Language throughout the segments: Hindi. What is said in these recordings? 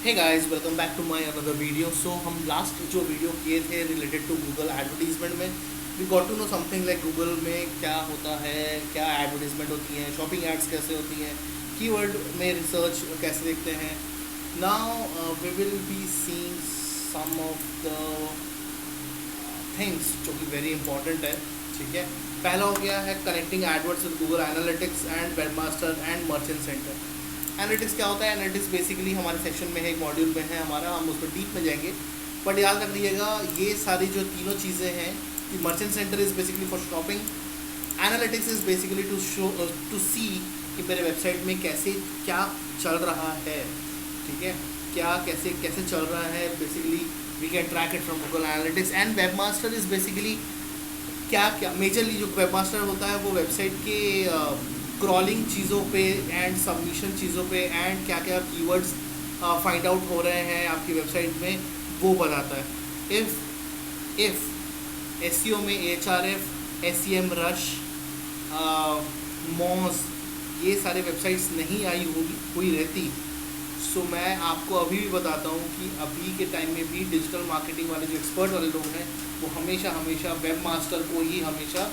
Hey guys, welcome back to my another video. So हम लास्ट जो वीडियो किए थे रिलेटेड टू गूगल एडवर्टीजमेंट में we got to know something like Google में क्या होता है, क्या एडवर्टीजमेंट होती हैं, शॉपिंग एड्स कैसे होती हैं, कीवर्ड में रिसर्च कैसे देखते हैं। Now we will be seeing some of the things जो कि वेरी इंपॉर्टेंट है। ठीक है, पहला हो गया है connecting AdWords with Google Analytics and webmaster and merchant centre. Analytics क्या होता है? एनालिटिक्स बेसिकली हमारे सेक्शन में है, एक मॉड्यूल में है हमारा, हम उसमें डीप में जाएंगे। बट याद रखिएगा ये सारी जो तीनों चीज़ें हैं कि merchant centre is basically for shopping, analytics is basically to see कि मेरे वेबसाइट में कैसे क्या चल रहा है। ठीक है, क्या कैसे कैसे चल रहा है, basically we can track it from Google Analytics. And web master is basically क्या क्या मेजरली जो वेब मास्टर होता है वो वेबसाइट के क्रॉलिंग चीज़ों पे एंड सबमिशन चीज़ों पे एंड क्या क्या कीवर्ड्स फाइंड आउट हो रहे हैं आपकी वेबसाइट में वो बताता है। इफ़ एसईओ में एचआरएफ, एसईएम रश, मॉज ये सारे वेबसाइट्स नहीं आई हुई रहती, सो मैं आपको अभी भी बताता हूँ कि अभी के टाइम में भी डिजिटल मार्केटिंग वाले जो एक्सपर्ट वाले लोग हैं वो हमेशा हमेशा वेब मास्टर को ही हमेशा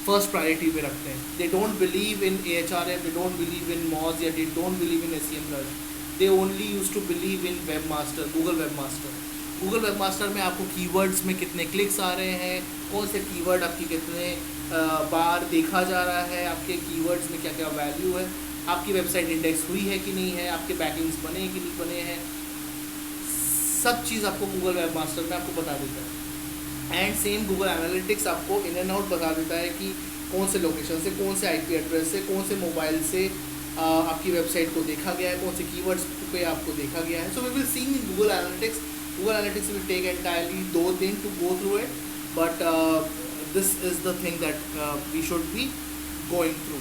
फर्स्ट प्रायोरिटी पे रखते हैं। They don't believe in HRF, they don't believe in Moz या they don't believe in SEM rush, they only use to believe in webmaster, Google webmaster. Google webmaster में आपको कीवर्ड्स में कितने क्लिक्स आ रहे हैं, कौन से कीवर्ड आपकी कितने बार देखा जा रहा है, आपके कीवर्ड्स में क्या क्या वैल्यू है, आपकी वेबसाइट इंडेक्स हुई है कि नहीं है, आपके बैकलिंक्स बने हैं कि नहीं बने हैं, सब चीज़ आपको गूगल वेब मास्टर में आपको बता देता है। एंड सेम गूगल एनालिटिक्स आपको इन एंड आउट बता देता है कि कौन से लोकेशन से, कौन से आईपी एड्रेस से, कौन से मोबाइल से आपकी वेबसाइट को देखा गया है, कौन से कीवर्ड्स पे आपको देखा गया है। So we will see in Google Analytics. Google Analytics will take entirely 2 दिन to go through it, but this is the thing that we should be going through.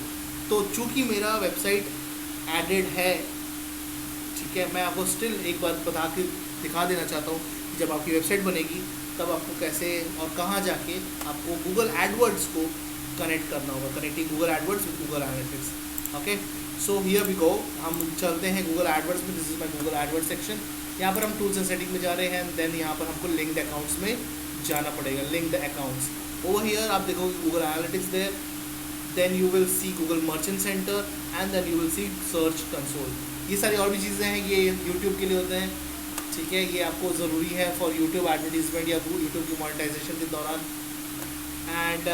तो चूँकि मेरा वेबसाइट एडेड है, ठीक है, मैं आपको स्टिल एक बार बता के दिखा देना चाहता हूँ कि जब आपकी वेबसाइट बनेगी तब आपको कैसे और कहाँ जाके आपको गूगल एडवर्ड्स को कनेक्ट करना होगा, connecting Google AdWords with Google Analytics. Okay, so here we go, हम चलते हैं गूगल एडवर्ड्स में। This is my Google AdWords section. यहाँ पर हम टूल्स एंड सेटिंग में जा रहे हैं, देन यहाँ पर हमको लिंक्ड अकाउंट्स में जाना पड़ेगा, लिंक्ड अकाउंट्स। ओवर हियर आप देखोगे Google Analytics there, then you will see Google Merchant Centre and then you will see search console. ये सारी और भी चीज़ें हैं, ये यूट्यूब के लिए होते हैं। ठीक है, ये आपको ज़रूरी है फॉर यूट्यूब एडवर्टीजमेंट या यूट्यूब की मोनेटाइजेशन के दौरान। And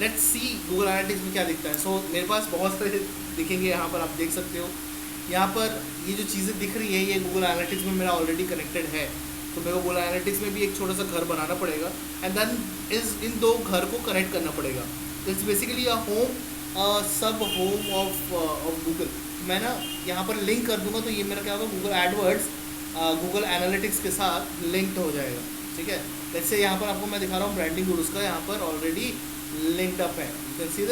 let's C Google analytics में क्या दिखता है। सो मेरे पास बहुत सारे दिखेंगे, यहाँ पर आप देख सकते हो। यहाँ पर ये जो चीज़ें दिख रही है ये गूगल एनालिटिक्स में मेरा ऑलरेडी कनेक्टेड है, तो मेरे को गूगल एनालिटिक्स में भी एक छोटा सा घर बनाना पड़ेगा एंड देन इन दो घर को कनेक्ट करना पड़ेगा। इट्स बेसिकली अ होम, सब होम ऑफ गूगल। मैं ना यहाँ पर लिंक कर दूंगा तो ये मेरा क्या होगा, गूगल एडवर्ड्स गूगल एनालिटिक्स के साथ लिंक्ड हो जाएगा। ठीक है, जैसे यहाँ पर आपको मैं दिखा रहा हूँ ब्रांडिंग गुरुज का, यहाँ पर ऑलरेडी लिंक्ड अप है। You can see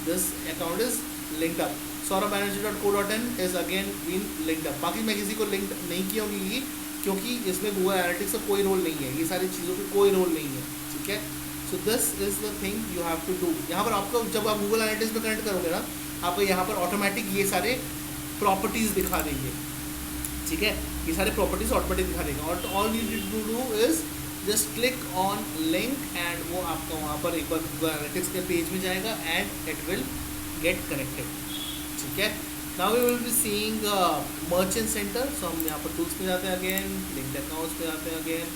this account is linked up. saurabbanerjee.co.in is again been linked up. बाकी मैं किसी को लिंक नहीं किया होगी क्योंकि इसमें गूगल एनालिटिक्स का कोई रोल नहीं है, ये सारी चीज़ों पे कोई रोल नहीं है। ठीक है, so this is the thing you have to do. यहाँ पर आपको जब आप गूगल एनालिटिक्स में कनेक्ट करोगे ना, आपको यहाँ पर ऑटोमेटिक ये सारे प्रॉपर्टीज़ दिखा देंगे। ठीक है, ये सारे प्रॉपर्टीज ऑटोमेटिक दिखा देगा और all you need to do is just click on link and वो आपका वहाँ पर एक बार गूगल एनालिटिक्स के पेज में जाएगा and it will get connected. ठीक है, now we will be seeing merchant centre. So हम यहाँ पर टूल्स में जाते हैं, अगेन लिंक्ड अकाउंट्स में जाते हैं, अगेन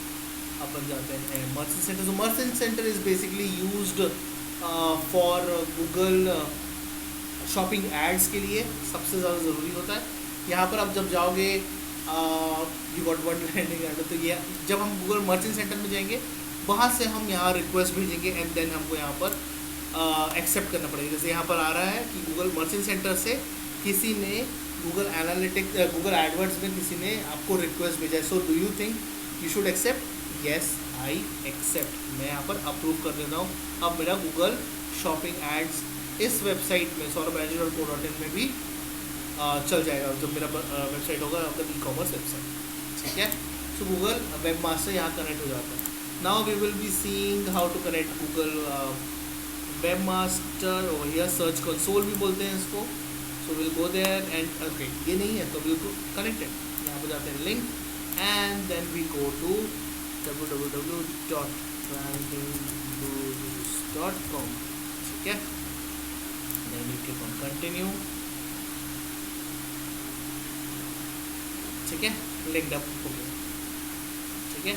अपन जाते हैं merchant centre. So merchant centre is basically used for Google shopping ads के लिए सबसे ज़्यादा ज़रूरी होता है। यहाँ पर आप जब जाओगे you got one landing ad, तो ये जब हम गूगल मर्चेंट सेंटर में जाएंगे वहाँ से हम यहाँ रिक्वेस्ट भेजेंगे एंड देन हमको यहाँ पर एक्सेप्ट करना पड़ेगा। जैसे यहाँ पर आ रहा है कि गूगल मर्चेंट सेंटर से किसी ने गूगल एनालिटिक्स गूगल एडवर्ड्स में किसी ने आपको रिक्वेस्ट भेजा है, so do you think you should accept? Yes, I accept. मैं यहाँ पर अप्रूव कर देता हूँ। अब मेरा गूगल शॉपिंग एड्स इस वेबसाइट में saurabbanerjee.co.in में भी चल जाएगा जब मेरा वेबसाइट होगा आपका ई कॉमर्स वेबसाइट। ठीक है, सो गूगल वेब मास्टर यहाँ कनेक्ट हो जाता है। Now we will be seeing how to connect Google webmaster और या सर्च कंसोल भी बोलते हैं इसको। So so will go there and okay ये नहीं है तो विल गो कनेक्टेड, यहाँ पर जाते हैं link and then we go to www.brandingboost.com, ठीक है, then you click on continue, ठीक है, लिंक्ड अप हो गया, ठीक है।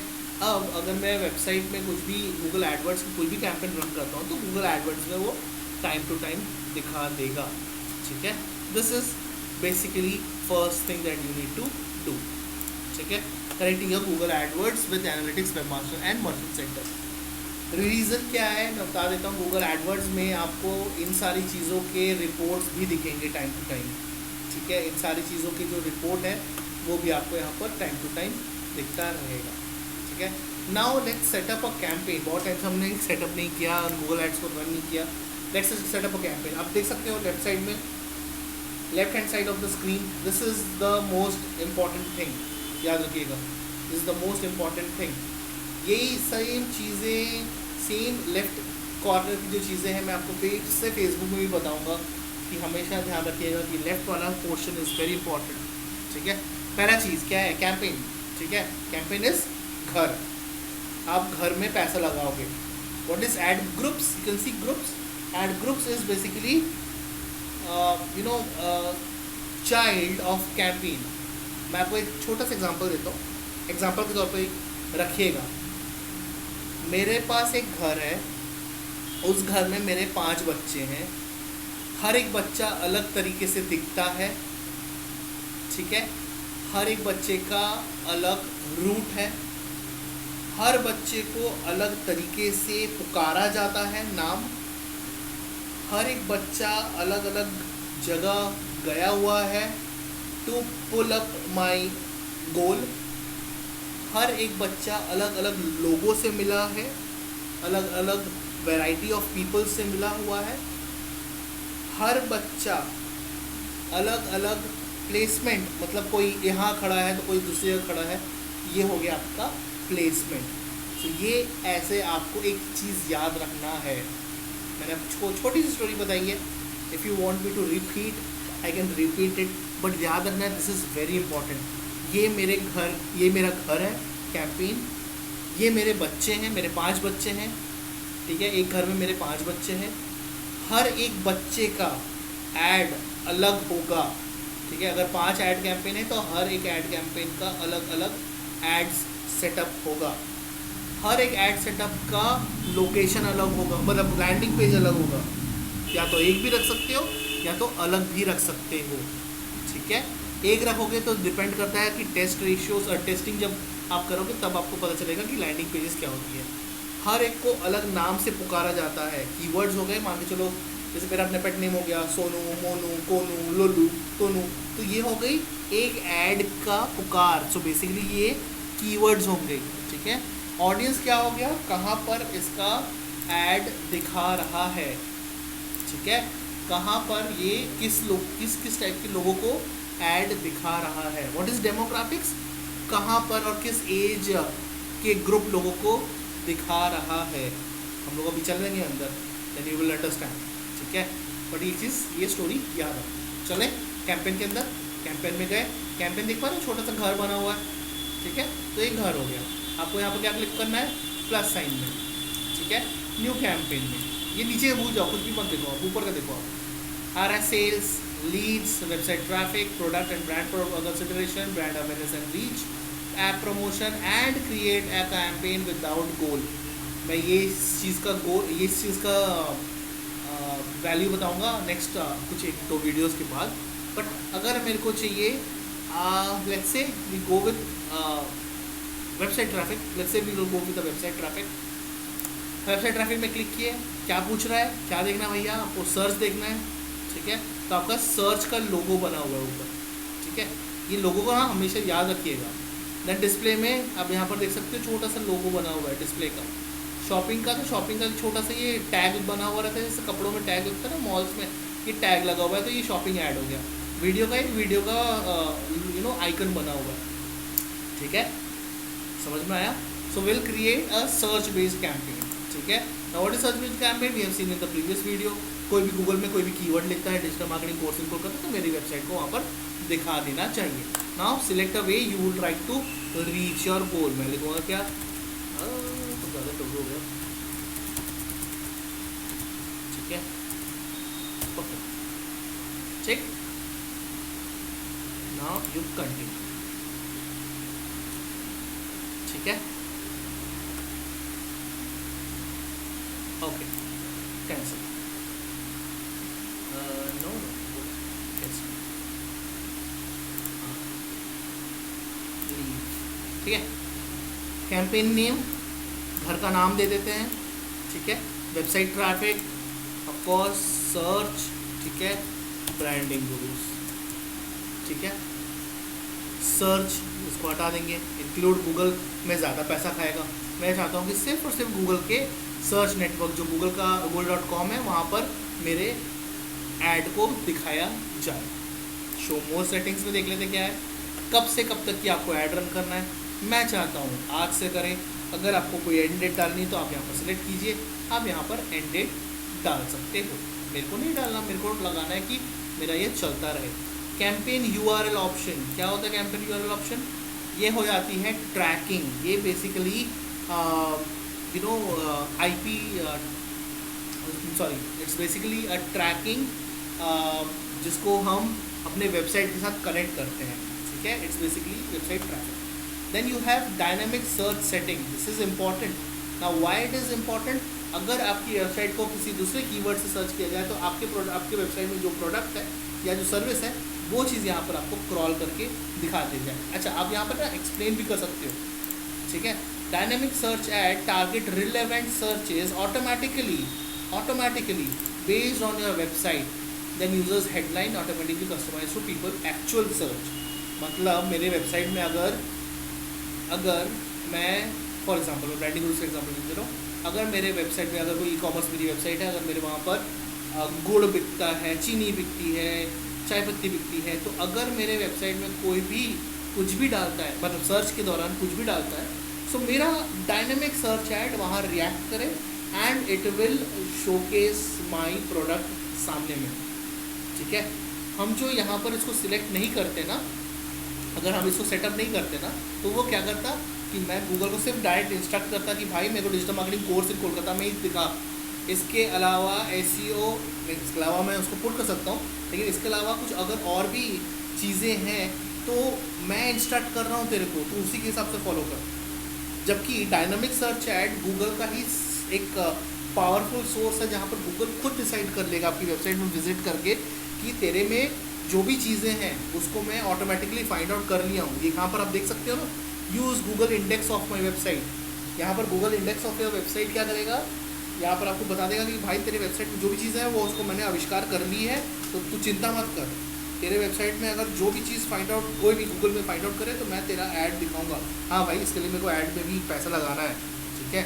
अब अगर मैं वेबसाइट में कुछ भी गूगल एडवर्ड्स की कोई भी कैंपेन रन करता हूँ तो गूगल एडवर्ड्स में वो टाइम टू टाइम दिखा देगा, ठीक है। This is basically first thing that you need to do, ठीक है, connecting your Google AdWords with analytics, webmaster and merchant centre. Reason क्या है मैं बता देता हूँ। गूगल एडवर्ड्स में आपको इन सारी चीज़ों के रिपोर्ट्स भी दिखेंगे टाइम टू टाइम, ठीक है, इन सारी चीज़ों की जो रिपोर्ट है वो भी आपको यहाँ पर टाइम टू टाइम दिखता रहेगा, ठीक है। Now let's setup a campaign. बहुत टाइम से हमने सेटअप नहीं किया और गूगल एड्स को रन नहीं किया। Let's setup a campaign. आप देख सकते हो लेफ्ट साइड में, left hand side of the screen, this is the most important thing, याद रखिएगा, this is the most important thing. यही सेम चीज़ें, सेम लेफ्ट कॉर्नर की जो चीज़ें हैं मैं आपको पेज से फेसबुक में भी बताऊँगा कि हमेशा ध्यान रखिएगा कि लेफ्ट वाला पोर्शन इज़ वेरी इंपॉर्टेंट, ठीक है। पहला चीज़ क्या है, कैंपेन, ठीक है, कैंपेन इज घर, आप घर में पैसा लगाओगे। What is ad groups, you can see groups, ad groups is basically child of campaign. मैं आपको एक छोटा सा एग्जांपल देता हूँ, एग्जांपल के तौर पर रखिएगा। मेरे पास एक घर है, उस घर में मेरे 5 बच्चे हैं, हर एक बच्चा अलग तरीके से दिखता है, ठीक है, हर एक बच्चे का अलग रूट है, हर बच्चे को अलग तरीके से पुकारा जाता है नाम, हर एक बच्चा अलग अलग जगह गया हुआ है टू पुल अप माई गोल, हर एक बच्चा अलग अलग लोगों से मिला है, अलग अलग वैरायटी ऑफ पीपल से मिला हुआ है, हर बच्चा अलग अलग प्लेसमेंट, मतलब कोई यहाँ खड़ा है तो कोई दूसरी जगह खड़ा है, ये हो गया आपका प्लेसमेंट। तो ये ऐसे आपको एक चीज़ याद रखना है। मैंने आपको छोटी सी स्टोरी बताई है, if you want me to repeat I can repeat it, but याद रखना है, दिस इज़ वेरी इंपॉर्टेंट। ये मेरा घर है कैंपेन, ये मेरे बच्चे हैं, मेरे 5 बच्चे हैं, ठीक है, एक घर में मेरे 5 बच्चे हैं, हर एक बच्चे का ऐड अलग होगा, ठीक है। अगर 5 ऐड कैंपेन है तो हर एक ऐड कैंपेन का अलग अलग एड्स सेटअप होगा, हर एक ऐड सेटअप का लोकेशन अलग होगा, मतलब लैंडिंग पेज अलग होगा, या तो एक भी रख सकते हो या तो अलग भी रख सकते हो, ठीक है। एक रखोगे तो डिपेंड करता है कि टेस्ट रेशियोज और टेस्टिंग जब आप करोगे तब आपको पता चलेगा कि लैंडिंग पेजेस क्या होती है। हर एक को अलग नाम से पुकारा जाता है, कीवर्ड्स हो गए, मान के चलो जैसे मेरा अपना पेट नेम हो गया सोनू, मोनू, कोनू, लोलू, तोनू, तो ये हो गई एक ऐड का पुकार। सो बेसिकली ये कीवर्ड्स होंगे, ठीक है। ऑडियंस क्या हो गया, कहाँ पर इसका ऐड दिखा रहा है, ठीक है, कहाँ पर ये किस टाइप के लोगों को ऐड दिखा रहा है। व्हाट इज़ डेमोग्राफिक्स, कहाँ पर और किस एज के ग्रुप लोगों को दिखा रहा है। हम लोग अभी चल रहे हैं अंदर, देन यू विल अंडरस्टैंड, ठीक है। बट ये स्टोरी याद है। चले कैंपेन के अंदर, कैंपेन में गए, कैंपेन देख पा रहे हो, छोटा सा घर बना हुआ है, ठीक है, तो एक घर हो गया। आपको यहाँ पर क्या क्लिक करना है, प्लस साइन में, ठीक है, न्यू कैंपेन में। ये नीचे भूल जाओ, कुछ भी मत देखो, आप ऊपर का देखो। आप आ रहा है sales, leads, website traffic, product and brand consideration, brand awareness and reach, app promotion and create a campaign without goal. मैं ये चीज़ का वैल्यू बताऊंगा नेक्स्ट कुछ 1-2 वीडियोस के बाद। बट अगर मेरे को चाहिए, let's say we go with website traffic, let's say we will go with the website traffic. Website traffic में क्लिक किए, क्या पूछ रहा है, क्या देखना है भैया, आपको सर्च देखना है, ठीक है। तो आपका सर्च का लोगो बना हुआ है ऊपर, ठीक है, ये लोगो को हाँ हमेशा याद रखिएगा। देन डिस्प्ले में आप यहाँ पर देख सकते हो छोटा सा लोगो बना हुआ है डिस्प्ले का। शॉपिंग का, तो शॉपिंग का छोटा सा ये टैग बना हुआ रहता है, जैसे कपड़ों में टैग होता है ना, मॉल्स में ये टैग लगा हुआ है, तो ये शॉपिंग ऐड हो गया। वीडियो का आइकन बना हुआ है, ठीक है, समझ में आया। So will create a search based campaign, ठीक है। Now what is search based campaign, we have seen in the previous video. कोई भी गूगल में कोई भी कीवर्ड लिखता है digital marketing course in Kolkata, तो मेरी वेबसाइट को वहाँ पर दिखा देना चाहिए। Now select a way you would like to reach your goal. मैं लिखूँगा क्या, तो ज़्यादा टोटल हो गया, ठीक है, okay, check. Now you continue, ठीक है, ओके, कैंसिल, नो कैंसिल, ठीक है। कैंपेन नेम, घर का नाम दे देते हैं, ठीक है। Website traffic, of course, search, ठीक है, ब्रांडिंग गुरुज, ठीक है। सर्च इसको हटा देंगे, इंक्लूड गूगल में ज़्यादा पैसा खाएगा। मैं चाहता हूँ कि सिर्फ और सिर्फ गूगल के सर्च नेटवर्क जो गूगल का google.com है वहाँ पर मेरे ऐड को दिखाया जाए। शो मोर सेटिंग्स में देख लेते क्या है, कब से कब तक की आपको ऐड रन करना है। मैं चाहता हूँ आज से करें। अगर आपको कोई एंड डेट डालनी है तो आप यहाँ पर सिलेक्ट कीजिए, आप यहाँ पर एंड डेट डाल सकते हो। मेरे को नहीं डालना, मेरे को लगाना है कि मेरा ये चलता रहे। कैंपेन URL ऑप्शन, क्या होता है कैंपेन URL ऑप्शन? ये हो जाती है ट्रैकिंग। ये basically IP, sorry, it's basically a tracking जिसको हम अपने वेबसाइट के साथ कनेक्ट करते हैं, ठीक है। It's basically website traffic. Then you have dynamic search setting, this is important. Now why it is important? अगर आपकी वेबसाइट को किसी दूसरे कीवर्ड से सर्च किया जाए तो आपके वेबसाइट में जो प्रोडक्ट है या जो सर्विस है वो चीज़ यहाँ पर आपको क्रॉल करके दिखा दी जाए। अच्छा, आप यहाँ पर ना एक्सप्लेन भी कर सकते हो, ठीक है। Dynamic search add target relevant searches automatically based on your website, then users headline automatically customized to people actual search। मतलब मेरे वेबसाइट में अगर मैं फॉर एग्जांपल ब्रांडिंग रूल्स का एग्जांपल दे रहा हूँ, अगर मेरे वेबसाइट में अगर कोई ई-कॉमर्स मेरी वेबसाइट है, अगर मेरे वहाँ पर गुड़ बिकता है, चीनी बिकती है, चाय पत्ती बिकती है, तो अगर मेरे वेबसाइट में कोई भी कुछ भी डालता है, मतलब सर्च के दौरान कुछ भी डालता है, सो मेरा डायनेमिक सर्च ऐड वहाँ रिएक्ट करे and it will showcase my product सामने में, ठीक है। हम जो यहाँ पर इसको सिलेक्ट नहीं करते ना, अगर हम इसको सेटअप नहीं करते ना, तो वो क्या करता कि मैं गूगल को सिर्फ डायरेक्ट इंस्ट्रक्ट करता कि भाई मेरे को digital marketing course in Kolkata में ही दिखा, इसके अलावा SEO, इसके अलावा मैं उसको पुट कर सकता हूँ, लेकिन इसके अलावा कुछ अगर और भी चीज़ें हैं तो मैं इंस्ट्रक्ट कर रहा हूँ तेरे को, तो उसी के हिसाब से फॉलो कर। जबकि डायनामिक सर्च ऐड गूगल का ही एक पावरफुल सोर्स है जहाँ पर गूगल खुद डिसाइड कर लेगा आपकी वेबसाइट में विजिट करके कि तेरे में जो भी चीज़ें हैं उसको मैं ऑटोमेटिकली फाइंड आउट कर लिया हूँ। ये यहाँ पर आप देख सकते हो ना, use Google index of my website. यहाँ पर Google index of your website क्या करेगा, यहाँ पर आपको बता देगा कि भाई तेरे वेबसाइट में जो भी चीज़ है वो उसको मैंने आविष्कार कर ली है, तो तू चिंता मत कर। तेरे वेबसाइट में अगर जो भी चीज़ फाइंड आउट कोई भी गूगल में फाइंड आउट करे तो मैं तेरा ऐड दिखाऊंगा। हाँ भाई, इसके लिए मेरे को ऐड में भी पैसा लगाना है, ठीक है।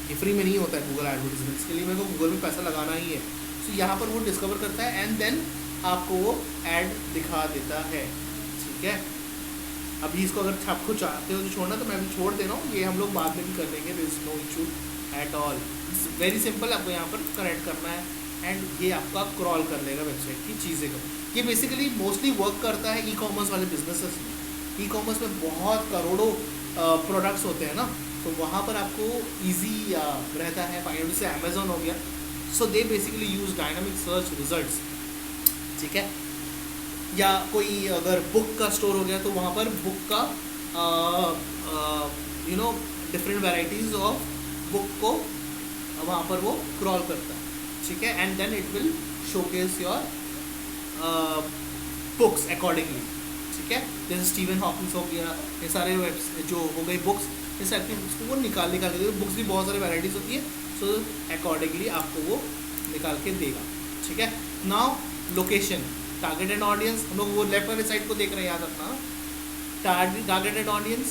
ये फ्री में नहीं होता है गूगल एडवर्टीजमेंट, इसके लिए मेरे को गूगल में पैसा लगाना ही है। तो यहाँ पर वो डिस्कवर करता है एंड देन आपको वो ऐड दिखा देता है, ठीक है। अभी इसको अगर आपको चाहते हो तो छोड़ना तो मैं अभी छोड़ दे रहा हूँ, ये हम लोग बाद में भी कर लेंगे, there is no issue at all. It's very simple, आपको यहाँ पर कनेक्ट करना है एंड ये आपका क्रॉल कर लेगा वेबसाइट की चीज़ें को। ये बेसिकली मोस्टली वर्क करता है ई-कॉमर्स वाले बिजनेसेस में। ई-कॉमर्स में बहुत करोड़ों प्रोडक्ट्स होते हैं ना, तो वहाँ पर आपको ईजी रहता है फाइंड। जैसे अमेजोन हो गया, so they basically use dynamic search results, ठीक है। या कोई अगर बुक का स्टोर हो गया तो वहाँ पर बुक का डिफरेंट वैराइटीज़ ऑफ बुक को वहाँ पर वो क्रॉल करता है, ठीक है। And then it will showcase your books accordingly, ठीक है। जैसे स्टीवन हॉकिंस हो गया, ये सारे जो हो गई बुक्स, इस टाइप की बुक्स को वो निकाल के बुक्स भी बहुत सारी वैराइटीज़ होती है, सो अकॉर्डिंगली आपको वो निकाल के देगा, ठीक है। नाउ लोकेशन, टारगेटेड ऑडियंस, हम लोग वो लेफ्ट वाले साइड को देख रहे हैं, याद रखना। टारगेटेड ऑडियंस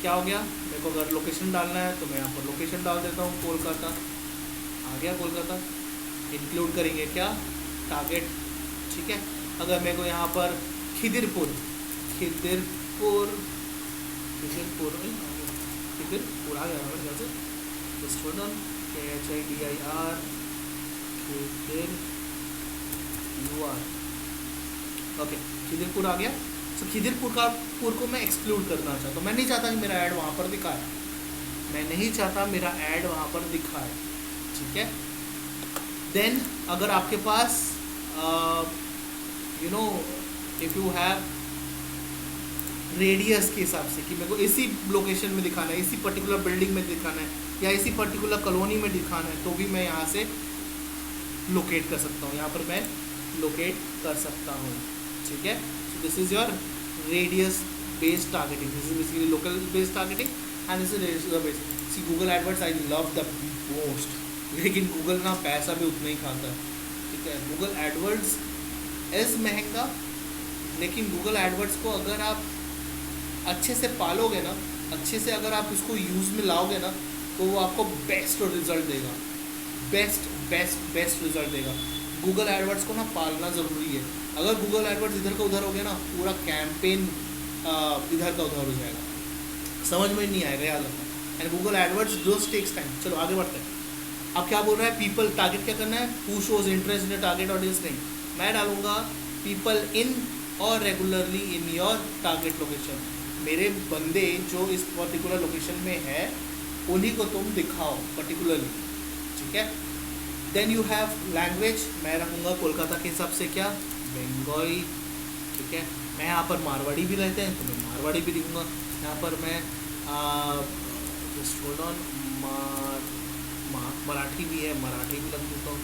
क्या हो गया, मेरे को अगर लोकेशन डालना है तो मैं यहाँ पर लोकेशन डाल देता हूँ, कोलकाता आ गया, कोलकाता। इंक्लूड करेंगे क्या, टारगेट, ठीक है। अगर मेरे को यहाँ पर खिदिरपुर आ गया मेरे ख्याल से, just hold on, KHIDIR, you are okay, Khidirpur आ गया। तो खिदिरपुर को मैं एक्सक्लूड करना चाहता हूँ, मैं नहीं चाहता कि मेरा ऐड वहाँ पर दिखाए, मैं नहीं चाहता मेरा ऐड वहाँ पर दिखाए, ठीक है। देन अगर आपके पास you know if you have radius के हिसाब से कि मेरे को इसी लोकेशन में दिखाना है, इसी पर्टिकुलर बिल्डिंग में दिखाना है, या इसी पर्टिकुलर कॉलोनी में दिखाना है, तो भी मैं यहाँ से लोकेट कर सकता हूँ, यहाँ पर मैं लोकेट कर सकता हूँ, ठीक है। So this is your radius based targeting, this is basically local based targeting and this is radius based. See Google AdWords I love the most, लेकिन गूगल ना पैसा भी उतना ही खाता है, ठीक है। गूगल एडवर्ड्स इज़ महंगा, लेकिन गूगल एडवर्ड्स को अगर आप अच्छे से पालोगे ना, अच्छे से अगर आप इसको यूज़ में लाओगे ना, तो वो आपको बेस्ट रिजल्ट देगा, बेस्ट रिजल्ट देगा। गूगल एडवर्ड्स को ना पालना ज़रूरी है। अगर गूगल एडवर्ड्स इधर का उधर हो गया ना, पूरा कैंपेन इधर का उधर हो जाएगा, समझ में नहीं आएगा, याद रखना। And Google AdWords does takes time. चलो आगे बढ़ते हैं। अब क्या बोल रहा है, पीपल टारगेट क्या करना है, who shows interest in target audience नहीं, मैं डालूंगा पीपल इन और regularly in your target location. मेरे बंदे जो इस पर्टिकुलर लोकेशन में है उन्हीं को तुम दिखाओ पर्टिकुलरली, ठीक है। देन यू हैव लैंग्वेज, मैं रखूँगा कोलकाता के हिसाब से क्या, बंगाली, ठीक है। मैं यहाँ पर मारवाड़ी भी रहते हैं तो मैं मारवाड़ी भी लिखूँगा। यहाँ पर मैं जस्ट होल्ड ऑन, मराठी भी है, मराठी भी लग देता हूँ,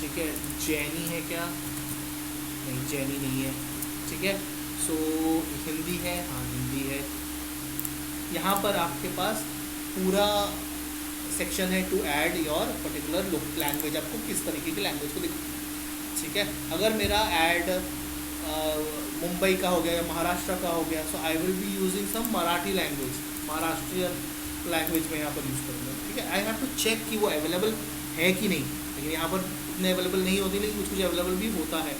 ठीक है। जैनी है क्या, नहीं जैनी नहीं है, ठीक है। सो हिंदी है, हाँ हिंदी है। यहाँ पर आपके पास पूरा सेक्शन है to add your particular language, आपको किस तरीके की लैंग्वेज को दिखाना, ठीक है। अगर मेरा ऐड मुंबई का हो गया या महाराष्ट्र का हो गया, so I will be using some Marathi language, Maharashtrian language में यहाँ पर यूज़ करूँगा, ठीक है। आई हैव टू चेक कि वो अवेलेबल है कि नहीं, लेकिन यहाँ पर इतने अवेलेबल नहीं होती, लेकिन कुछ कुछ अवेलेबल भी होता है।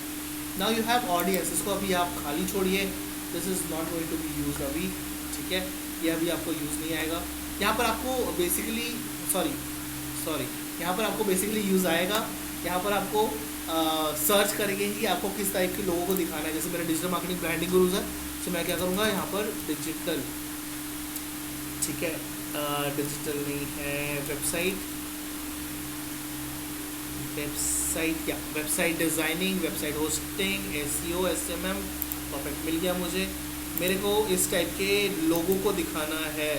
नाउ यू हैव ऑडियंस, इसको अभी आप खाली छोड़िए, this is not going to be use अभी, ठीक है। ये अभी आपको यूज़ नहीं आएगा। यहाँ पर आपको बेसिकली सॉरी यहाँ पर आपको बेसिकली यूज़ आएगा। यहाँ पर आपको सर्च करेंगे कि आपको किस टाइप के लोगों को दिखाना है। जैसे मेरा डिजिटल मार्केटिंग ब्रांडिंग गुरुज है, तो मैं क्या करूँगा यहाँ पर डिजिटल, ठीक है, डिजिटल नहीं है, वेबसाइट क्या, website designing, website hosting, SEO, SMM, perfect मिल गया मुझे। मेरे को इस टाइप के लोगों को दिखाना है,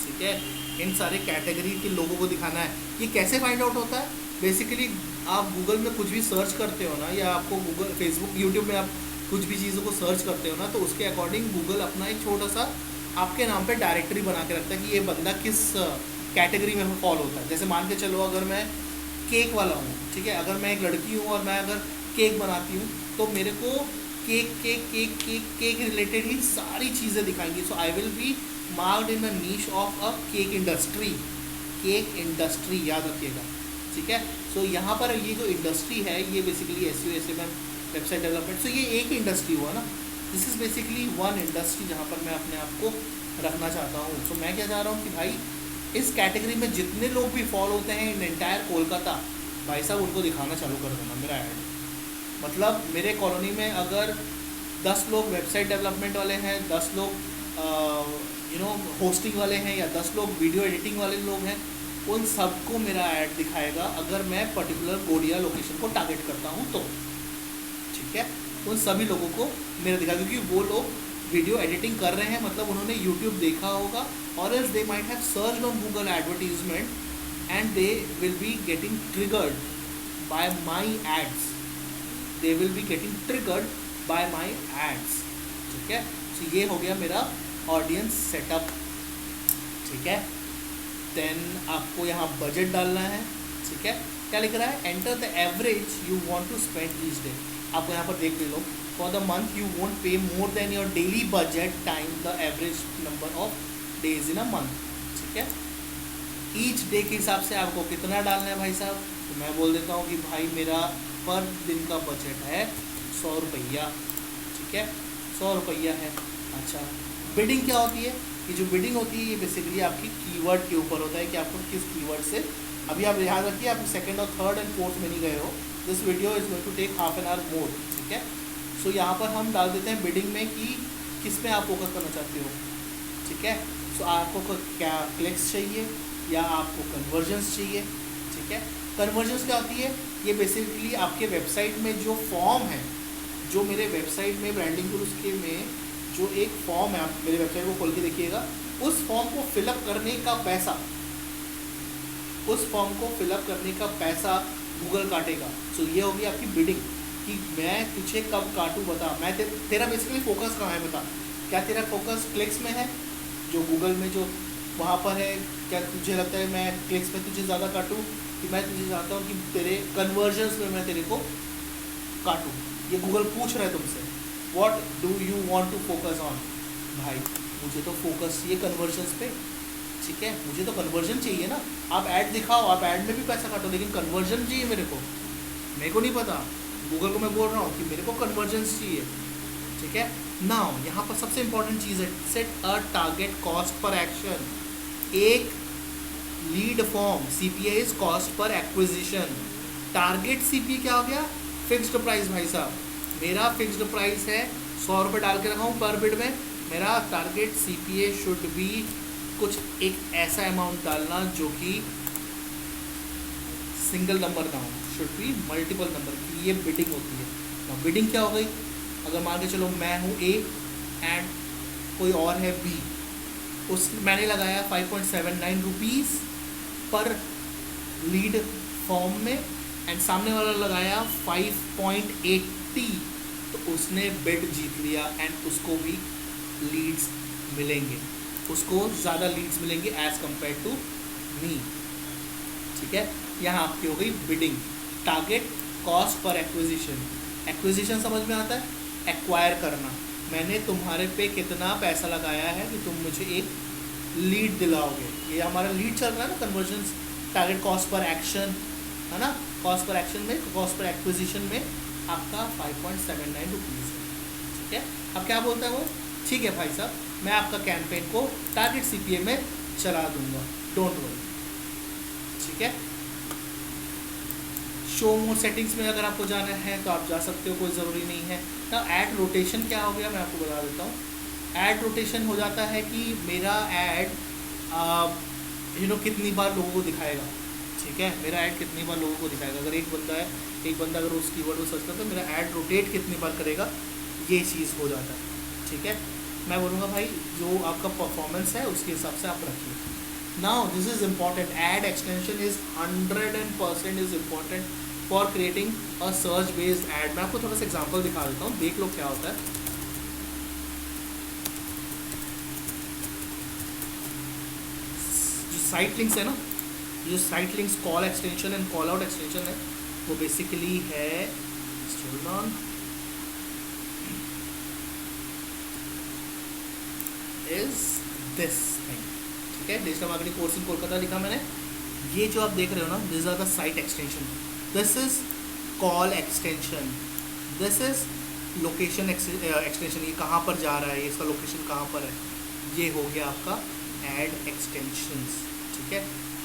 ठीक है, इन सारे कैटेगरी के लोगों को दिखाना है। ये कैसे फाइंड आउट होता है, बेसिकली आप गूगल में कुछ भी सर्च करते हो ना, या आपको गूगल, फेसबुक, यूट्यूब में आप कुछ भी चीज़ों को सर्च करते हो ना, तो उसके अकॉर्डिंग गूगल अपना एक छोटा सा आपके नाम पे डायरेक्टरी बना के रखता है कि ये बंदा किस कैटेगरी में फॉल होता है। जैसे मान के चलो अगर मैं केक वाला हूँ, ठीक है, अगर मैं एक लड़की हूँ और मैं अगर केक बनाती हूँ, तो मेरे को केक रिलेटेड ही सारी चीज़ें दिखाएंगी। So I will be marked in a niche of a cake industry, याद रखिएगा, ठीक है। सो यहाँ पर ये जो इंडस्ट्री है, ये basically SEO, SMM, website development, so ये एक इंडस्ट्री हुआ ना, this is basically one industry जहाँ पर मैं अपने आप को रखना चाहता हूँ। सो मैं क्या चाह रहा हूँ कि भाई इस कैटेगरी में जितने लोग भी फॉलो होते हैं इन एंटायर कोलकाता, भाई साहब उनको दिखाना चालू कर देना मेरा ऐड। मतलब मेरे कॉलोनी में अगर 10 लोग वेबसाइट डेवलपमेंट वाले हैं, 10 लोग होस्टिंग वाले हैं, या 10 लोग वीडियो एडिटिंग वाले लोग हैं, उन सबको मेरा ऐड दिखाएगा अगर मैं पर्टिकुलर गोडिया लोकेशन को टारगेट करता हूँ तो, ठीक है। उन सभी लोगों को मेरा दिखा, क्योंकि वो लोग वीडियो एडिटिंग कर रहे हैं, मतलब उन्होंने यूट्यूब देखा होगा, और else they might have searched on Google advertisement and they will be getting triggered by my ads, they will be getting triggered by my ads, ठीक है। तो ये हो गया मेरा ऑडियंस सेटअप, ठीक है। देन आपको यहाँ बजट डालना है, ठीक है। क्या लिख रहा है, enter the average you want to spend each day. आपको यहाँ पर देख लो, for the month you won't pay more than your daily budget time the average number of days in a month, ठीक है। ईच डे के हिसाब से आपको कितना डालना है भाई साहब, तो मैं बोल देता हूँ कि भाई मेरा पर दिन का बजट है 100 रुपया, ठीक है, 100 रुपया है। अच्छा, बिडिंग क्या होती है, ये जो बिडिंग होती है ये बेसिकली आपकी कीवर्ड के ऊपर होता है कि आपको किस कीवर्ड से, अभी आप याद रखिए आप सेकंड और थर्ड एंड फोर्थ में नहीं गए हो, this video is going to take half an hour more, ठीक है। सो यहाँ पर हम डाल देते हैं बिडिंग में कि किस में आप फोकस करना चाहते हो, ठीक है। सो आपको क्या क्लिक्स चाहिए या आपको कन्वर्जन्स चाहिए, ठीक है। कन्वर्जन्स क्या होती है, ये बेसिकली आपके वेबसाइट में जो फॉर्म है, जो मेरे वेबसाइट में ब्रांडिंग टूल्स के में जो एक फॉर्म है, आप मेरे वेबसाइट को खोल के देखिएगा, उस फॉर्म को फिलअप करने का पैसा, उस फॉर्म को फिलअप करने का पैसा गूगल काटेगा। सो ये होगी आपकी बिडिंग कि मैं तुझे कब काटूँ बता, मैं तेरा बेसिकली फोकस कहाँ है बता, क्या तेरा फोकस क्लिक्स में है जो गूगल में जो वहाँ पर है, क्या तुझे लगता है मैं क्लिक्स में तुझे ज़्यादा काटूँ कि मैं तुझे चाहता हूँ कि तेरे कन्वर्जन्स में मैं तेरे को काटूँ। ये गूगल पूछ रहा है तुमसे, what do you want to focus on. भाई मुझे तो फोकस ये कन्वर्जन्स पे, ठीक है, मुझे तो कन्वर्जन चाहिए ना। आप ऐड दिखाओ, आप ऐड में भी पैसा काटो, लेकिन कन्वर्जन चाहिए मेरे को नहीं पता, गूगल को मैं बोल रहा हूँ कि मेरे को कन्वर्जन्स चाहिए, ठीक है। नाउ यहाँ पर सबसे इंपॉर्टेंट चीज़ है set a target cost per action. एक lead form CPA is cost per acquisition, target CPA क्या हो गया, फिक्स्ड प्राइस। भाई साहब मेरा फिक्स्ड प्राइस है 100 रुपये डाल के रखा हूँ पर बिड में, मेरा टारगेट CPA शुड बी कुछ एक ऐसा अमाउंट डालना जो कि सिंगल नंबर ना हो, शुड बी मल्टीपल नंबर की, ये बिडिंग होती है। तो बिडिंग क्या हो गई, अगर मान के चलो मैं हूँ A एंड कोई और है B, उस मैंने लगाया 5.79 रुपीज़ पर लीड फॉर्म में एंड सामने वाला लगाया 5.80, तो उसने बिड जीत लिया एंड उसको भी लीड्स मिलेंगे, उसको ज़्यादा लीड्स मिलेंगे एज़ कम्पेयर टू मी, ठीक है। यहाँ आपकी हो गई bidding. Target cost per acquisition, acquisition समझ में आता है, एक्वायर करना। मैंने तुम्हारे पे कितना पैसा लगाया है कि तुम मुझे एक लीड दिलाओगे, ये हमारा लीड चल रहा है ना, convergence. Target cost per action है ना, कॉस्ट पर एक्शन में, कॉस्ट पर एक्विजिशन में आपका 5.79 रुपीज़ है, ठीक है। अब क्या बोलता है वो, ठीक है भाई साहब मैं आपका कैंपेन को टारगेट CPA में चला दूंगा, डोंट वरी, ठीक है। शो मोर सेटिंग्स में अगर आपको जाना है तो आप जा सकते हो, कोई ज़रूरी नहीं है। तो ऐड रोटेशन क्या हो गया मैं आपको बता देता हूँ। ऐड रोटेशन हो जाता है कि मेरा ऐड कितनी बार लोगों को दिखाएगा, ठीक है, मेरा ऐड कितनी बार लोगों को दिखाएगा। अगर एक बंदा अगर उस कीवर्ड को सर्च करता है तो मेरा ऐड रोटेट कितनी बार करेगा, ये चीज़ हो जाता है, ठीक है। मैं बोलूँगा भाई जो आपका परफॉर्मेंस है उसके हिसाब से आप रखिए। Now this is important, add extension is 100% is important for creating a search based add. मैं आपको थोड़ा सा एग्जांपल दिखा देता हूँ, देख लो क्या होता है। जो साइट लिंक्स है ना, जो site links call extension and call out extension है, वो बेसिकली है इज दिस थिंग, ठीक है। Digital marketing course in Kolkata लिखा मैंने। ये जो आप देख रहे हो ना, this are the site extension, this is call extension, this is location extension, ये कहाँ पर जा रहा है, इसका लोकेशन कहाँ पर है, ये हो गया आपका ऐड एक्सटेंशंस, ठीक है।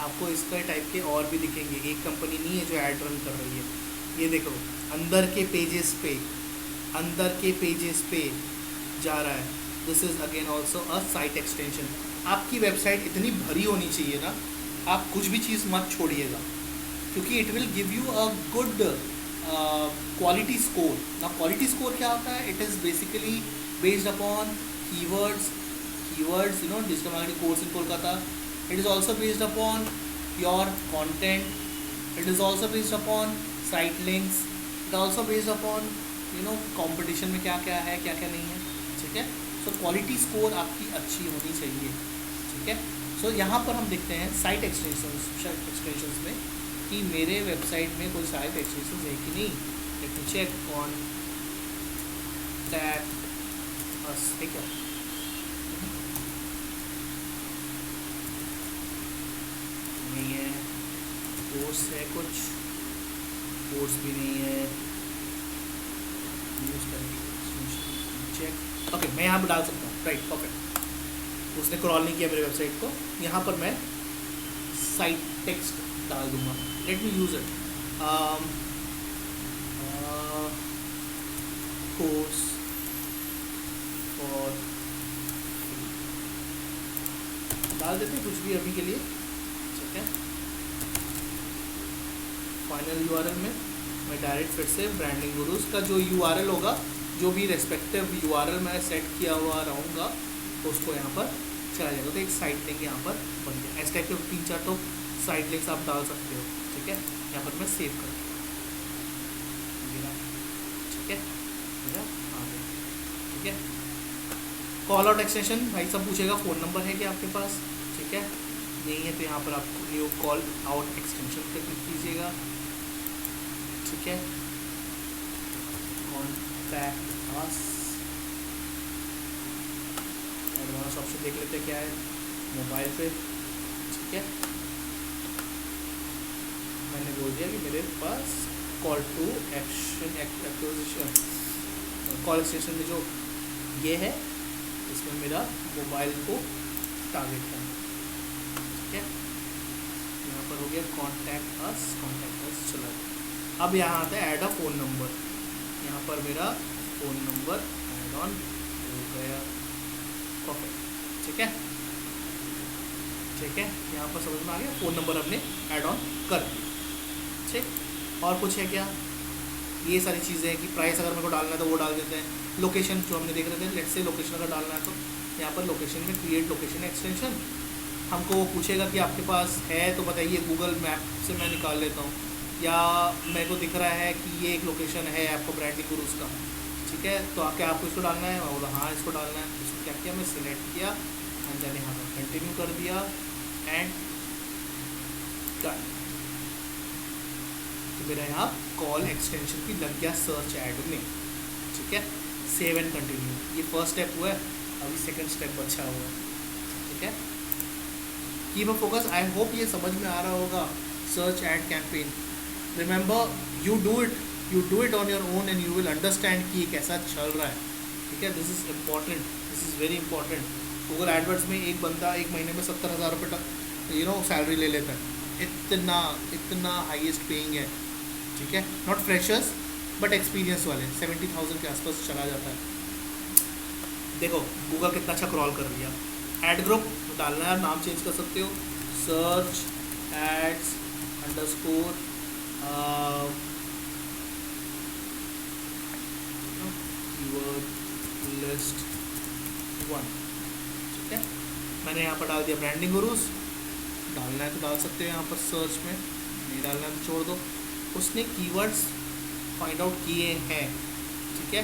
आपको इसका टाइप के और भी दिखेंगे, एक कंपनी नहीं है जो ऐड रन कर रही है, ये देखो अंदर के पेजेस पे जा रहा है, this is again also a site extension. आपकी वेबसाइट इतनी भरी होनी चाहिए ना, आप कुछ भी चीज़ मत छोड़िएगा, क्योंकि it will give you a good quality score. ना क्वालिटी स्कोर क्या होता है, it is basically based upon keywords, digital marketing course in Kolkata. It is also based upon your content, it is also based upon site links, it also based upon competition में क्या क्या है क्या क्या नहीं है, ठीक है। सो क्वालिटी स्कोर आपकी अच्छी होनी चाहिए, ठीक है। सो यहाँ पर हम देखते हैं साइट एक्सटेंशंस में कि मेरे वेबसाइट में कोई साइट एक्सटेंशंस है कि नहीं। Let me check contact us, ठीक है। नहीं है, कोर्स है, कुछ कोर्स भी नहीं है, चेक, ओके मैं यहाँ पर डाल सकता हूँ, राइट, परफेक्ट। उसने क्रॉल नहीं किया मेरे वेबसाइट को, यहाँ पर मैं साइट टेक्स्ट डाल दूँगा, let me use it. Course और डाल देते हैं कुछ भी अभी के लिए, ठीक है। फाइनल यूआरएल में मैं डायरेक्ट फिर से ब्रांडिंग गुरुज का जो यूआरएल होगा, जो भी रेस्पेक्टिव यूआरएल मैं सेट किया हुआ रहूँगा उसको यहाँ पर चला जाएगा। तो एक साइट लिंक यहाँ पर बन गया। इस टाइप के 3-4 तो साइट लिंक्स आप डाल सकते हो, ठीक है। यहाँ पर मैं सेव कर दिया, ठीक है, आ गया, ठीक है। कॉल आउट एक्सटेंशन भाई सब पूछेगा फ़ोन नंबर है क्या आपके पास, ठीक है। नहीं है तो यहाँ पर आपको न्यू कॉल आउट एक्सटेंशन पर क्लिक कीजिएगा, ठीक है। कॉन्टैक्ट अस, एडवांस ऑप्शन देख लेते हैं क्या है मोबाइल पे, ठीक है। मैंने बोल दिया कि मेरे पास call to action acquisition call extension में जो ये है इसमें मेरा मोबाइल को टारगेट है, ठीक है। यहाँ पर हो गया कॉन्टैक्ट अस चला गया। अब यहाँ आता है ऐड अ फ़ोन नंबर, यहाँ पर मेरा फ़ोन नंबर ऐड ऑन हो गया, परफेक्ट, ठीक है, ठीक है। यहाँ पर समझ में आ गया, फ़ोन नंबर हमने ऐड ऑन कर दिया, ठीक। और कुछ है क्या, ये सारी चीज़ें हैं कि प्राइस अगर मेरे को डालना है तो वो डाल देते हैं। लोकेशन जो हमने देख रहे थे, लेट्स से लोकेशन अगर डालना है तो यहाँ पर लोकेशन में क्रिएट लोकेशन एक्सटेंशन, हमको वो पूछेगा कि आपके पास है तो बताइए, गूगल मैप से मैं निकाल लेता हूँ, या मेरे को दिख रहा है कि ये एक लोकेशन है आपको ब्रांडिंग गुरुज का, ठीक है। तो क्या आपको इसको डालना है, मैं बोला हाँ इसको डालना है। इसको क्या किया, मैं सिलेक्ट किया एंड देन यहाँ पर कंटिन्यू कर दिया एंड डन। तो मेरा यहाँ कॉल एक्सटेंशन की लग गया सर्च ऐड में, ठीक है। सेव एंड कंटिन्यू, ये फर्स्ट स्टेप हुआ है, अभी सेकंड स्टेप बचा हुआ है, ठीक है। Keep a focus, I hope ये समझ में आ रहा होगा। Search add campaign, remember you do it on your own and you will understand कि ये कैसा चल रहा है, ठीक है। This is important, this is very important. Google AdWords में एक बंदा एक महीने में 70,000 रुपये सैलरी ले लेता है, इतना हाईएस्ट पेइंग है, ठीक है। नॉट फ्रेशर्स बट एक्सपीरियंस वाले 70,000 के आसपास चला जाता है। देखो गूगल कितना अच्छा क्रॉल कर लिया। ऐड ग्रुप डालना है, नाम चेंज कर सकते हो, search ads underscore keyword list 1, ठीक है। मैंने यहाँ पर डाल दिया ब्रांडिंग गुरुज। डालना है तो डाल सकते हो यहाँ पर सर्च में, नहीं डालना है तो छोड़ दो। उसने कीवर्ड्स फाइंड आउट किए हैं, ठीक है,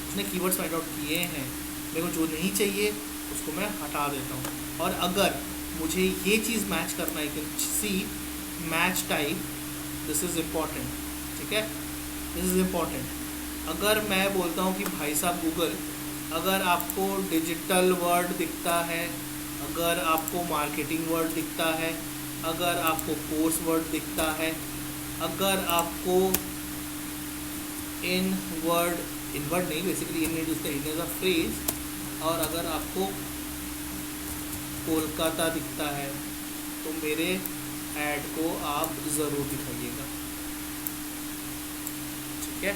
उसने कीवर्ड्स फाइंड आउट किए हैं। मेरे को जो नहीं चाहिए उसको मैं हटा देता हूँ। और अगर मुझे ये चीज़ मैच करना है, can see match type, this is important, ठीक है, दिस इज़ इम्पॉर्टेंट। अगर मैं बोलता हूँ कि भाई साहब गूगल, अगर आपको डिजिटल वर्ड दिखता है, अगर आपको मार्केटिंग वर्ड दिखता है, अगर आपको कोर्स वर्ड दिखता है, अगर आपको इन वर्ड नहीं, basically in is a phrase, और अगर आपको कोलकाता दिखता है तो मेरे ऐड को आप ज़रूर दिखाइएगा, ठीक है।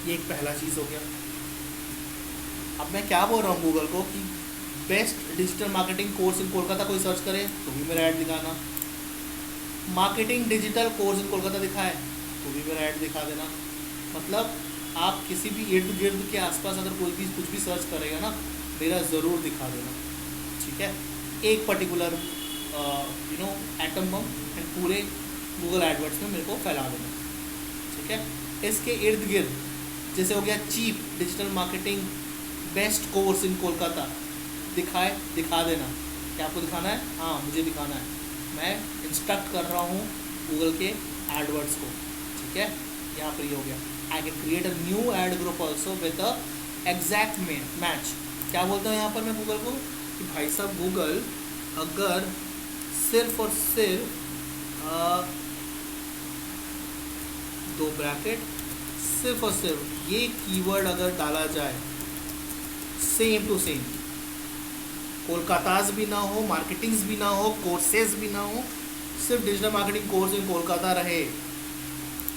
ये एक पहला चीज़ हो गया। अब मैं क्या बोल रहा हूँ गूगल को कि best digital marketing course in Kolkata कोई सर्च करे तो भी मेरा ऐड दिखाना, marketing digital course in Kolkata दिखाए तो भी मेरा ऐड दिखा देना। मतलब आप किसी भी इर्द गिर्द के आसपास अगर कोई भी कुछ भी सर्च करेगा ना, मेरा ज़रूर दिखा देना, ठीक है। एक पर्टिकुलर एटम बम एंड पूरे गूगल एडवर्ड्स में मेरे को फैला देना, ठीक है। इसके इर्द गिर्द जैसे हो गया cheap digital marketing best course in Kolkata, दिखा देना। क्या आपको दिखाना है? हाँ मुझे दिखाना है, मैं इंस्ट्रक्ट कर रहा हूँ गूगल के एडवर्ड्स को, ठीक है। यहाँ पर ये हो गया। I can create a new ad group also with a exact match. क्या बोलता हूँ यहाँ पर मैं गूगल को कि भाई साहब गूगल, अगर सिर्फ और सिर्फ 2 ब्रैकेट सिर्फ और सिर्फ ये कीवर्ड अगर डाला जाए, सेम टू सेम, कोलकाताज भी ना हो, मार्केटिंग्स भी ना हो, कोर्सेज भी ना हो, सिर्फ digital marketing course in Kolkata रहे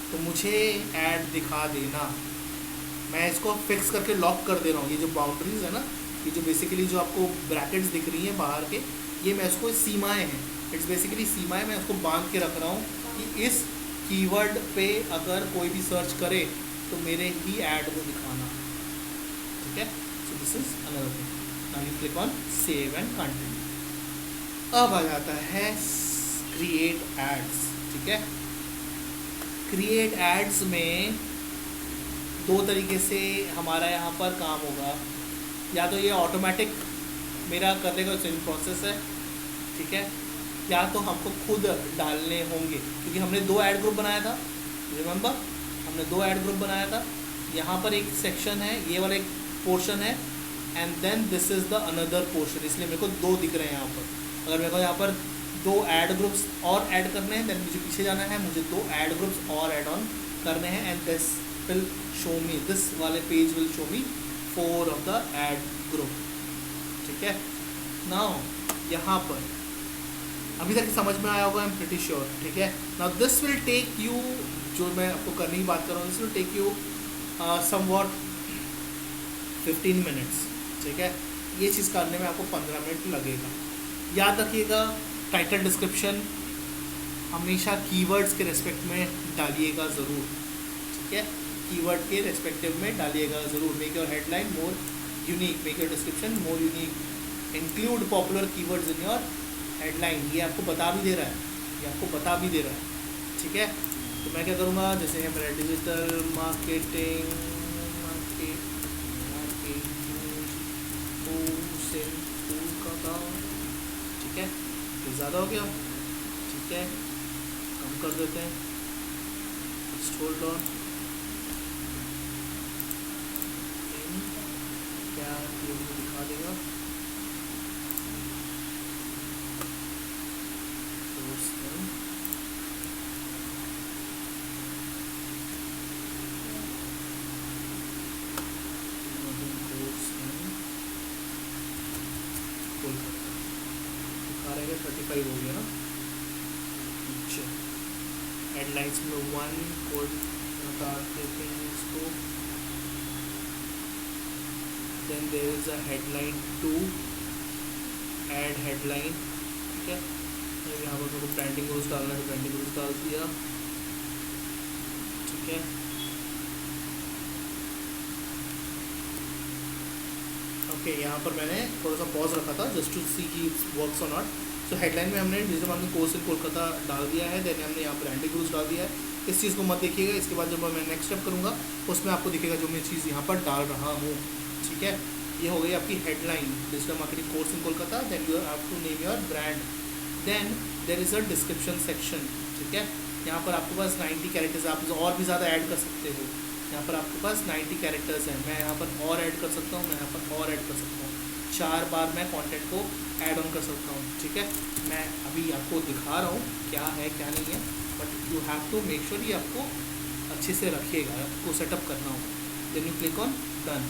तो मुझे ऐड दिखा देना, मैं इसको फिक्स करके लॉक कर दे रहा हूँ। ये जो बाउंड्रीज है ना, ये जो बेसिकली जो आपको ब्रैकेट्स दिख रही हैं बाहर के, ये मैं इसको सीमाएं हैं, इट्स बेसिकली सीमाएं, मैं इसको बांध के रख रहा हूँ कि इस कीवर्ड पे अगर कोई भी सर्च करे तो मेरे ही ऐड को दिखाना। ठीक है, so this is another thing. Now you click on save and continue. अब आ जाता है क्रिएट एड्स। ठीक है, क्रिएट एड्स में दो तरीके से हमारा यहाँ पर काम होगा। या तो ये ऑटोमेटिक मेरा करने का सेम प्रोसेस है, ठीक है, या तो हमको खुद डालने होंगे, क्योंकि हमने दो ऐड ग्रुप बनाया था। रिमेंबर, हमने दो ऐड ग्रुप बनाया था। यहाँ पर एक सेक्शन है, ये वाला एक पोर्शन है, and then this is the another portion, इसलिए मेरे को दो दिख रहे हैं यहाँ पर। अगर मेरे को यहाँ पर दो ऐड ग्रुप्स और ऐड करने हैं, देन मुझे पीछे जाना है, मुझे दो ऐड ग्रुप्स और ऐड ऑन करने हैं, and this will show me, this वाले page will show me 4 of the ad group. ठीक है, नाउ यहाँ पर अभी तक समझ में आया होगा, आई एम प्रिटी श्योर। ठीक है, now this will take you, जो मैं आपको करने की बात कर रहा हूँ, this will take you somewhat 15 minutes. ठीक है, ये चीज़ करने में आपको 15 मिनट लगेगा। याद रखिएगा, टाइटल डिस्क्रिप्शन हमेशा कीवर्ड्स के रेस्पेक्ट में डालिएगा ज़रूर। ठीक है, कीवर्ड के रेस्पेक्टिव में डालिएगा ज़रूर। Make your headline more unique, make your description more unique, include popular keywords in your headline. ये आपको बता भी दे रहा है, ये आपको बता भी दे रहा है। ठीक है, तो मैं क्या करूँगा, जैसे है मेरा डिजिटल मार्केटिंग का, ठीक है, तो ज़्यादा हो गया। ठीक है, कम कर देते हैं, होल्ड ऑन। क्या ये मुझे दिखा देगा, दिखा रहेगा 35 हो गया ना। अच्छा, हेडलाइंस में 1 कोड बता देते हैं इसको, then there is a headline 2, add headline. ठीक है, यहाँ पर मेरे को ब्रांडिंग रूल्स डालना है, ब्रांडिंग रूल्स डाल दिया। ठीक है, ओके, यहाँ पर मैंने थोड़ा सा पॉज रखा था जस्ट टू सी की वर्क्स और नॉट। सो हेडलाइन में हमने digital marketing course in Kolkata डाल दिया है, देन हमने यहाँ ब्रांडिंग रूल्स डाल दिया है। इस चीज़ को मत देखिएगा, इसके बाद जब मैं नेक्स्ट स्टेप करूँगा उसमें आपको दिखेगा जो मैं चीज़ यहाँ पर डाल रहा हूँ। ठीक है, ये हो गई आपकी headline, digital marketing course in Kolkata, then you have to name your brand, then there is a description section. ठीक है, यहाँ पर आपके पास 90 कैरेक्टर्स, आप और भी ज़्यादा ऐड कर सकते हो। यहाँ पर आपके पास 90 कैरेक्टर्स हैं, मैं यहाँ पर और ऐड कर सकता हूँ, मैं यहाँ पर और ऐड कर सकता हूँ, 4 बार मैं कंटेंट को ऐड ऑन कर सकता हूँ। ठीक है, मैं अभी आपको दिखा रहा हूँ क्या है क्या नहीं है, but you have to make sure ये आपको अच्छे से रखिएगा, आपको सेटअप करना होगा। Then you click on done.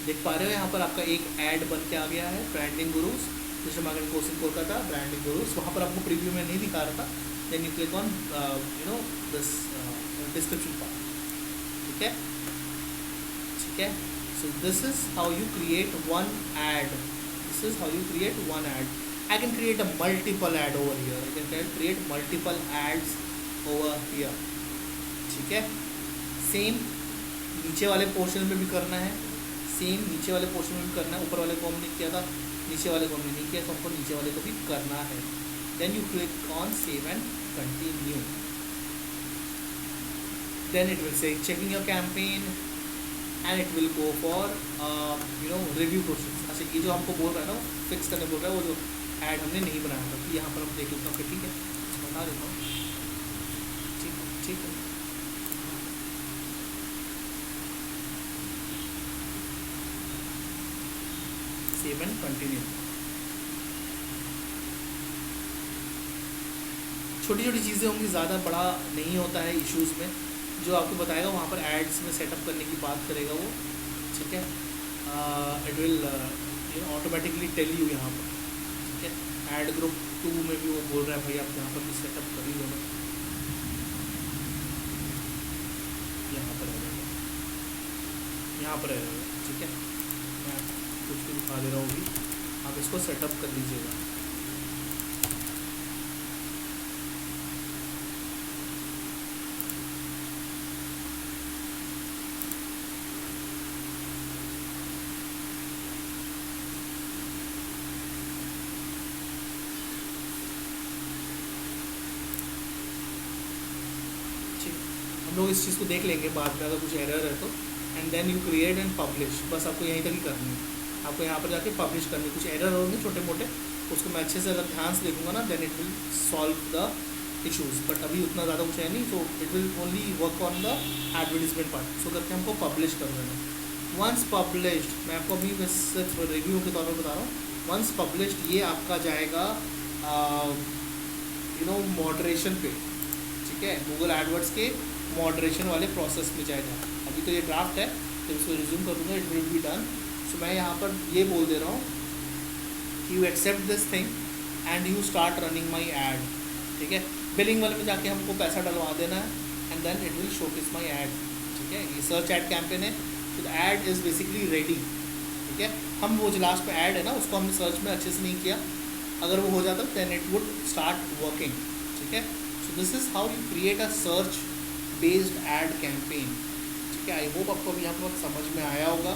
देख पा रहे हो यहाँ पर आपका एक ऐड बन के आ गया है, Branding Gurus, digital marketing course in Kolkata, Branding Gurus. वहाँ पर आपको प्रीव्यू में नहीं दिखा रहा था। Then you click on this description part. ठीक है, ठीक है, so this is how you create one ad, this is how you create one ad. I can create a multiple ad over here, I can create multiple ads over here. ठीक है, सेम नीचे वाले पोर्शन में भी करना है, सेम नीचे वाले पोर्शन में भी करना है। ऊपर वाले को हमने किया था, नीचे वाले को हमने नहीं किया, तो हमको नीचे वाले को भी करना है। Then you click on save and continue, then it will say checking your campaign and it will go for review process। अच्छा, ये जो हमको बोल रहा है ना, फिक्स करने बोल रहा है, वो जो ऐड हमने नहीं बनाया था, तो यहाँ पर हम देख लेते हैं। ठीक है, बता देता हूँ। ठीक है, ठीक है, सेव एंड कंटिन्यू। छोटी छोटी चीज़ें होंगी, ज़्यादा बड़ा नहीं होता है इश्यूज़ में। जो आपको बताएगा वहाँ पर एड्स में सेटअप करने की बात करेगा वो। ठीक है, it will automatically tell you यहाँ पर। ठीक है, ऐड ग्रुप 2 में भी वो बोल रहा है भाई आप यहाँ पर भी सेटअप कर ही लो ना, यहाँ पर आ जाएगा। यहाँ पर है, ठीक है। मैं कुछ भी दिखा दे रहा हूँ अभी, आप इसको सेटअप कर लीजिएगा। ठीक, हम लोग इस चीज़ को देख लेंगे बाद में अगर कुछ एरर है तो। And then you create and publish, बस आपको यहीं तक ही करनी है। आपको यहाँ पर जाके पब्लिश करनी है। कुछ एरर होंगे छोटे मोटे, उसको मैं अच्छे से अगर ध्यान से देखूँगा ना, then it will solve the issues. But अभी उतना ज़्यादा कुछ है नहीं, तो it will only work on the advertisement part. So करके हमको पब्लिश कर देना। वंस पब्लिश्ड, मैं आपको अभी बस सिर्फ रिव्यू के तौर पर बता रहा हूँ, वंस पब्लिश्ड ये आपका जाएगा मॉडरेशन पे, ठीक है, गूगल एडवर्ड्स के मॉडरेशन वाले प्रोसेस में जाएगा। अभी तो ये ड्राफ्ट है, तो इसको रिज्यूम कर दूँगा, it will be done. So मैं यहाँ पर ये बोल दे रहा हूँ कि you accept this thing and you start running my ad, ठीक है। बिलिंग वाले में जाके हमको पैसा डलवा देना है and then it will showcase my ad, ठीक है। ये सर्च एड कैंपेन है, तो the ad is basically ready, ठीक है। हम वो जो लास्ट पे ऐड है ना, उसको हमने सर्च में अच्छे से नहीं किया, अगर वो हो जाता then it would start working, ठीक है। So this is how you create a search based ad campaign, ठीक है। आई होप आपको अभी यहाँ पर समझ में आया होगा।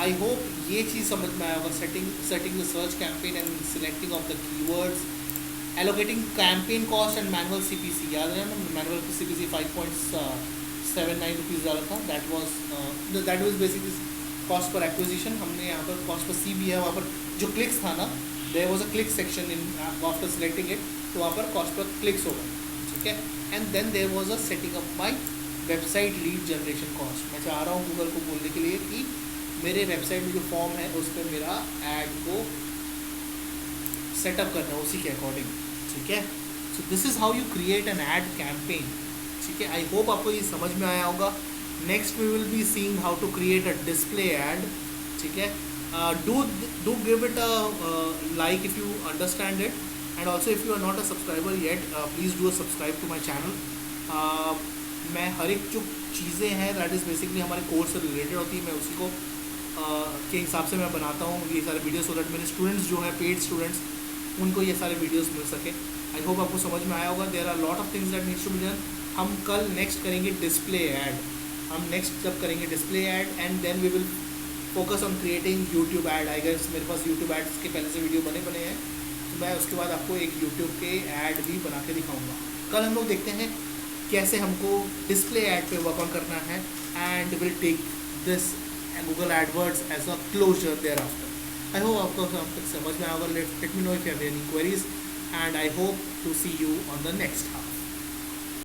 आई होप ये चीज़ समझ में आया होगा, setting the search campaign and selecting of the keywords, allocating campaign cost and manual CPC। याद है ना, मैनुअल CPC 5.79 रुपीज़ डाला था, that was basically cost per acquisition. हमने यहाँ पर कॉस्ट पर C भी है, वहाँ पर जो क्लिक्स था ना, there was a click section in after selecting it, तो वहाँ पर कॉस्ट पर क्लिक्स होगा, ठीक है। And then there was a setting up my website lead generation cost. मैं चाह रहा हूँ गूगल को बोलने के लिए कि मेरे वेबसाइट में जो फॉर्म है उस पर मेरा ऐड को सेटअप करना है उसी के अकॉर्डिंग, ठीक है। So this is how you create an add campaign, ठीक है। आई होप आपको ये समझ में आया होगा। Next we will be seeing how to create a display ad, ठीक है। Do give it a like if you understand it, and also if you are not a subscriber yet, please do a subscribe to my channel. मैं हर एक जो चीज़ें हैं दैट इज़ बेसिकली हमारे कोर्स से रिलेटेड होती है, मैं उसी को के हिसाब से मैं बनाता हूँ ये सारे वीडियोस, सो दैट मेरे स्टूडेंट्स जो हैं, पेड स्टूडेंट्स, उनको ये सारे वीडियोस मिल सके। आई होप आपको समझ में आया होगा। There are lot of things that needs to be done. हम कल नेक्स्ट करेंगे डिस्प्ले ऐड, हम नेक्स्ट जब करेंगे display ad, and then we will focus on creating YouTube ad. I guess मेरे पास यूट्यूब एड्स के पहले से वीडियो बने हैं, तो मैं उसके बाद आपको एक यूट्यूब के ऐड भी बना के दिखाऊँगा। कल हम लोग देखते हैं कैसे हमको डिस्प्ले ऐड पे वर्क ऑन करना है, and will take this Google AdWords as a closure thereafter. I hope आपको अब तक समझ में आएगा। Let me know if you have any queries, and I hope to see you on the next half.